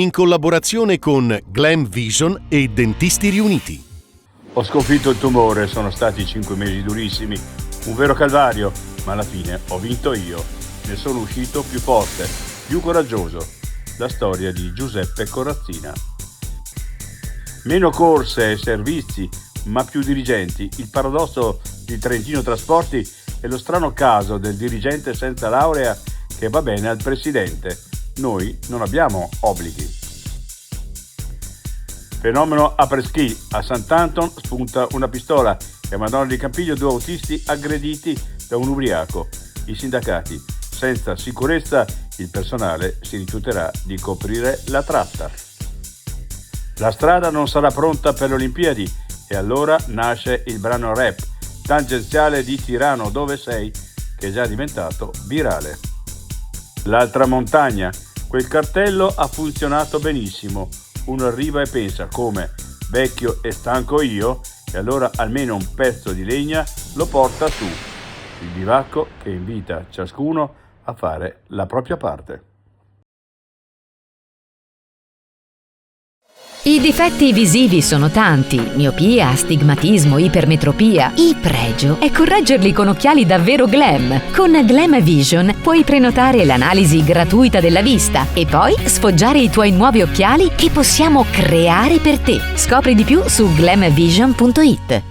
in collaborazione con Glam Vision e Dentisti Riuniti. Ho sconfitto il tumore, sono stati 5 mesi durissimi, un vero calvario, ma alla fine ho vinto io. Ne sono uscito più forte, più coraggioso. La storia di Giuseppe Corazzina. Meno corse e servizi, ma più dirigenti. Il paradosso di Trentino Trasporti è lo strano caso del dirigente senza laurea che va bene al presidente. Noi non abbiamo obblighi. Fenomeno après-ski. A Sant'Anton spunta una pistola e a Madonna di Campiglio 2 autisti aggrediti da un ubriaco. I sindacati. Senza sicurezza il personale si rifiuterà di coprire la tratta. La strada non sarà pronta per le Olimpiadi e allora nasce il brano rap tangenziale di Tirano dove sei, che è già diventato virale. L'altra montagna. Quel cartello ha funzionato benissimo. Uno arriva e pensa come vecchio e stanco io e allora almeno un pezzo di legna lo porta su. Il bivacco che invita ciascuno a fare la propria parte. I difetti visivi sono tanti: miopia, astigmatismo, ipermetropia. Il pregio è correggerli con occhiali davvero glam. Con Glam Vision puoi prenotare l'analisi gratuita della vista e poi sfoggiare i tuoi nuovi occhiali che possiamo creare per te. Scopri di più su glamvision.it.